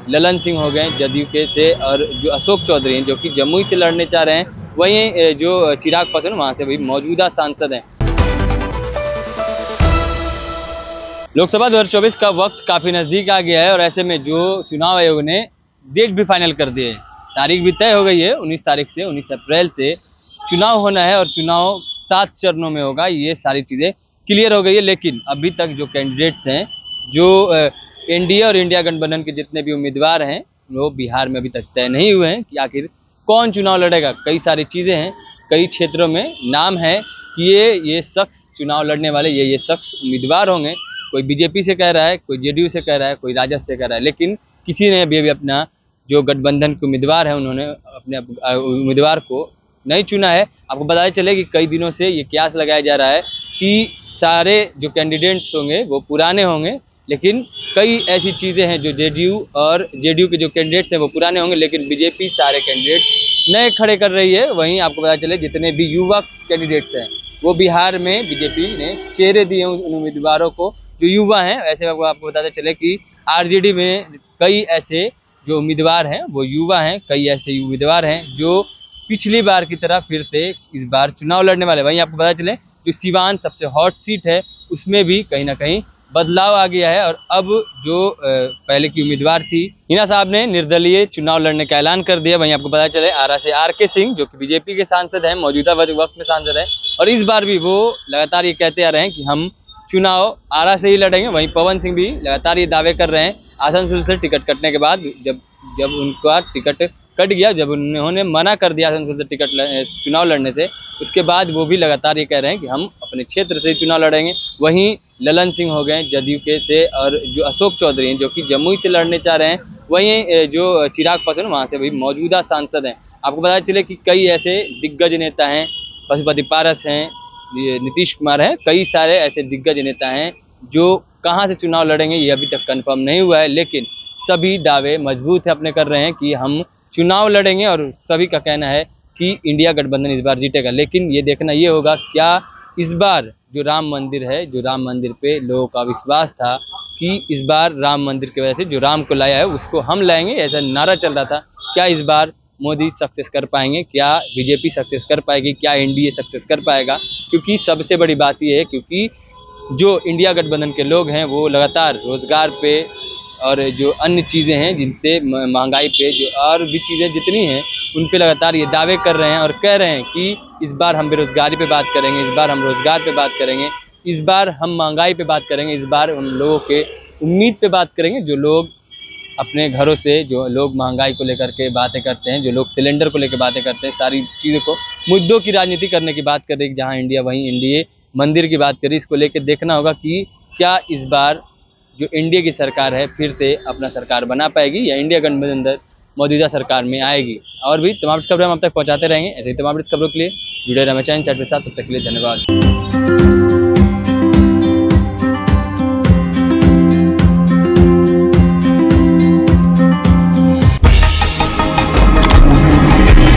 ललन सिंह हो गए जदयू के से, और जो अशोक चौधरी हैं जो कि जमुई से लड़ने चाह रहे हैं, वहीं जो चिराग पासवान वहां से भी मौजूदा सांसद हैं। लोकसभा 2024 का वक्त काफी नजदीक आ गया है और ऐसे में जो चुनाव आयोग ने डेट भी फाइनल कर दी है, तारीख भी तय हो गई है। 19 तारीख से 19 अप्रैल से चुनाव होना है और चुनाव 7 चरणों में होगा। ये सारी चीजें क्लियर हो गई है, लेकिन अभी तक जो कैंडिडेट्स हैं, जो एनडीए और इंडिया गठबंधन के जितने भी उम्मीदवार हैं, वो बिहार में अभी तक तय नहीं हुए हैं कि आखिर कौन चुनाव लड़ेगा। कई सारी चीजें हैं, कई क्षेत्रों में नाम है कि ये शख्स चुनाव लड़ने वाले, ये शख्स उम्मीदवार होंगे। कोई बीजेपी से कह रहा है, कोई जेडीयू से कह रहा है, कोई राजद से कह रहा है, लेकिन किसी ने अभी अपना जो गठबंधन के उम्मीदवार है, उन्होंने अपने उम्मीदवार को नहीं चुना है। आपको बताया चले कि कई दिनों से ये कयास लगाया जा रहा है कि सारे जो कैंडिडेट्स होंगे वो पुराने होंगे, लेकिन कई ऐसी चीज़ें हैं जो जेडीयू के जो कैंडिडेट्स हैं वो पुराने होंगे, लेकिन बीजेपी सारे कैंडिडेट नए खड़े कर रही है। वहीं आपको पता चले जितने भी युवा कैंडिडेट्स हैं वो बिहार में बीजेपी ने चेहरे दिए उन उम्मीदवारों को जो युवा हैं। ऐसे आपको बताते चले कि आरजेडी में कई ऐसे जो उम्मीदवार हैं वो युवा हैं, कई ऐसे उम्मीदवार हैं जो पिछली बार की तरह फिर से इस बार चुनाव लड़ने वाले। वहीं आपको पता चले जो सिवान सबसे हॉट सीट है उसमें भी कहीं ना कहीं बदलाव आ गया है और अब जो पहले की उम्मीदवार थी हिना साहब ने निर्दलीय चुनाव लड़ने का ऐलान कर दिया। वहीं आपको पता चले आरा से आरके सिंह जो कि बीजेपी के सांसद हैं, मौजूदा वक्त में सांसद हैं, और इस बार भी वो लगातार ये कहते आ रहे हैं कि हम चुनाव आरा से ही लड़ेंगे। वहीं पवन सिंह भी लगातार ये दावे कर रहे हैं आसनसोल से टिकट कटने के बाद, जब उनका टिकट कट गया, जब उन्होंने मना कर दिया आसनसोल से चुनाव लड़ने से, उसके बाद वो भी लगातार ये कह रहे हैं कि हम अपने क्षेत्र से ही चुनाव लड़ेंगे। वहीं ललन सिंह हो गए जदयू के से, और जो अशोक चौधरी हैं जो कि जमुई से लड़ने चाह रहे हैं, वहीं जो चिराग पासवान वहाँ से भी मौजूदा सांसद हैं। आपको पता चले कि कई ऐसे दिग्गज नेता हैं, पशुपति पारस हैं, नीतीश कुमार हैं, कई सारे ऐसे दिग्गज नेता हैं जो कहाँ से चुनाव लड़ेंगे ये अभी तक कंफर्म नहीं हुआ है, लेकिन सभी दावे मजबूत है अपने कर रहे हैं कि हम चुनाव लड़ेंगे और सभी का कहना है कि इंडिया गठबंधन इस बार जीतेगा। लेकिन ये देखना ये होगा क्या इस बार जो राम मंदिर है, जो राम मंदिर पे लोगों का विश्वास था कि इस बार राम मंदिर की वजह से जो राम को लाया है उसको हम लाएंगे, ऐसा नारा चल रहा था, क्या इस बार मोदी सक्सेस कर पाएंगे, क्या बीजेपी सक्सेस कर पाएगी, क्या एनडीए सक्सेस कर पाएगा। क्योंकि सबसे बड़ी बात यह है क्योंकि जो इंडिया गठबंधन के लोग हैं वो लगातार रोजगार पे और जो अन्य चीज़ें हैं जिनसे महंगाई पे, जो और भी चीज़ें जितनी हैं उन पे लगातार ये दावे कर रहे हैं और कह रहे हैं कि इस बार हम बेरोजगारी पे बात करेंगे, इस बार हम रोजगार पे बात करेंगे, इस बार हम महंगाई पे बात करेंगे, इस बार उन लोगों के उम्मीद पे बात करेंगे जो लोग अपने घरों से, जो लोग महंगाई को लेकर के बातें करते हैं, जो लोग सिलेंडर को लेकर बातें करते हैं, सारी चीज़ों को मुद्दों की राजनीति करने की बात कर रही है। जहाँ इंडिया वहीं एनडीए मंदिर की बात करी, इसको लेकर देखना होगा कि क्या इस बार जो एनडीए की सरकार है फिर से अपना सरकार बना पाएगी या इंडिया गठबंधन मौजूदा सरकार में आएगी। और भी तमाम खबरें हम अब तक पहुंचाते रहेंगे। ऐसे ही तमाम खबरों के लिए जुड़े रहें चैनल के साथ। तब तक के लिए धन्यवाद।